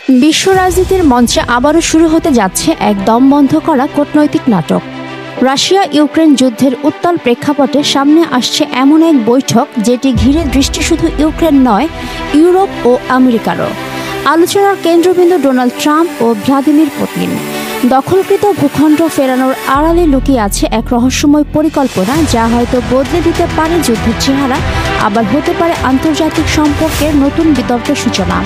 বিশ্ব রাজনীতির মঞ্চে আবারও শুরু হতে যাচ্ছে এক দম বন্ধ করা কূটনৈতিক নাটক। রাশিয়া ইউক্রেন যুদ্ধের উত্তাল প্রেক্ষাপটে সামনে আসছে এমন এক বৈঠক যেটি ঘিরে দৃষ্টি শুধু ইউক্রেন নয়, ইউরোপ ও আমেরিকারও। আলোচনার কেন্দ্রবিন্দু ডোনাল্ড ট্রাম্প ও ভ্লাদিমির পুতিন। দখলকৃত ভূখণ্ড ফেরানোর আড়ালে লুকিয়ে আছে এক রহস্যময় পরিকল্পনা, যা হয়তো বদলে দিতে পারে যুদ্ধের চেহারা, আবার হতে পারে আন্তর্জাতিক সম্পর্কের নতুন বিতর্কের সূচনা।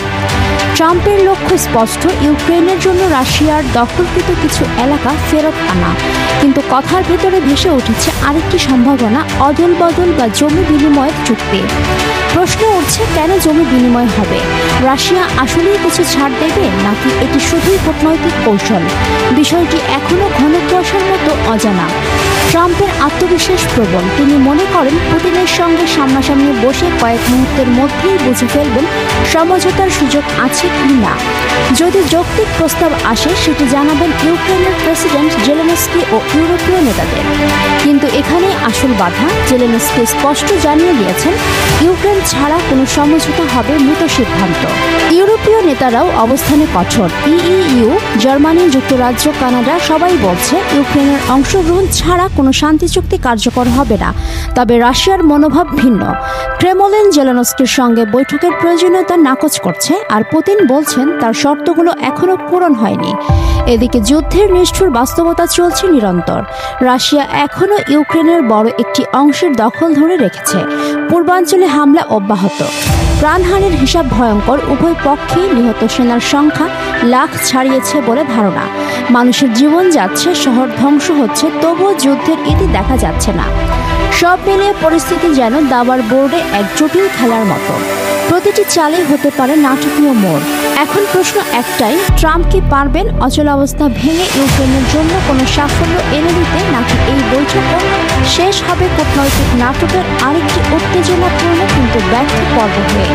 ট্রাম্পের লক্ষ্য স্পষ্ট, ইউক্রেনের জন্য রাশিয়ার দখলকৃত কিছু এলাকা ফেরত আনা। কিন্তু কথার ভেতরে ভেসে উঠেছে আরেকটি সম্ভাবনা, অদল বদল বা জমি বিনিময়ের চুক্তি। প্রশ্ন উঠছে, কেন জমি বিনিময় হবে? রাশিয়া আসলেই কিছু ছাড় দেবে, নাকি এটি শুধুই কূটনৈতিক কৌশল? বিষয়টি এখনও ঘন কুয়াশার মতো অজানা। ট্রাম্পের আত্মবিশ্বাস প্রবল। তিনি মনে করেন পুতিনের সঙ্গে সামনাসামনি বসে কয়েক মুহূর্তের মধ্যেই বুঝে ফেলবেন সমঝোতার সুযোগ আছে কি না। যদি যৌক্তিক প্রস্তাব আসে, সেটি জানাবেন ইউক্রেনের প্রেসিডেন্ট জেলেনস্কি ও ইউরোপীয় নেতাদের। কিন্তু এখানেই আসল বাধা। জেলেনস্কি স্পষ্ট জানিয়ে দিয়েছেন, ইউক্রেন ছাড়া কোনো সমঝোতা হবে মৃত সিদ্ধান্ত। ইউরোপীয় নেতারাও অবস্থানে কঠোর। ইইউ, জার্মানি, যুক্তরাজ্য, কানাডা সবাই বলছে ইউক্রেনের অংশগ্রহণ ছাড়া কোনো শান্তি চুক্তি কার্যকর হবে না। তবে রাশিয়ার মনোভাব ভিন্ন। ক্রেমলিন জেলেনস্কির সঙ্গে বৈঠকের প্রয়োজনীয়তা নাকচ করছে, আর পুতিন বলছেন তার শর্তগুলো এখনও পূরণ হয়নি। এদিকে যুদ্ধের নিষ্ঠুর বাস্তবতা চলছে নিরন্তর। রাশিয়া এখনও ইউক্রেনের বড় একটি অংশের দখল ধরে রেখেছে। পূর্বাঞ্চলে হামলা অব্যাহত। প্রাণহানির হিসাব ভয়ঙ্কর। উভয় পক্ষে নিহত সেনার সংখ্যা লাখ ছাড়িয়েছে বলে ধারণা। মানুষের জীবন যাচ্ছে, শহর ধ্বংস হচ্ছে, তবুও যুদ্ধের ইতি দেখা যাচ্ছে না। সব মিলিয়ে পরিস্থিতি যেন দাবার বোর্ডে এক জটিল খেলার মতো। প্রতিটি চালেই হতে পারে নাটকীয় মোড়। এখন প্রশ্ন একটাই, ট্রাম্প কি পারবেন অচলাবস্থা ভেঙে ইউক্রেনের জন্য কোনো সাফল্য এনে দিতে, নাকি এই বৈঠকও শেষ হবে কূটনৈতিক নাটকের আরেকটি উত্তেজনাপূর্ণ কিন্তু ব্যর্থ পর্ব হয়ে?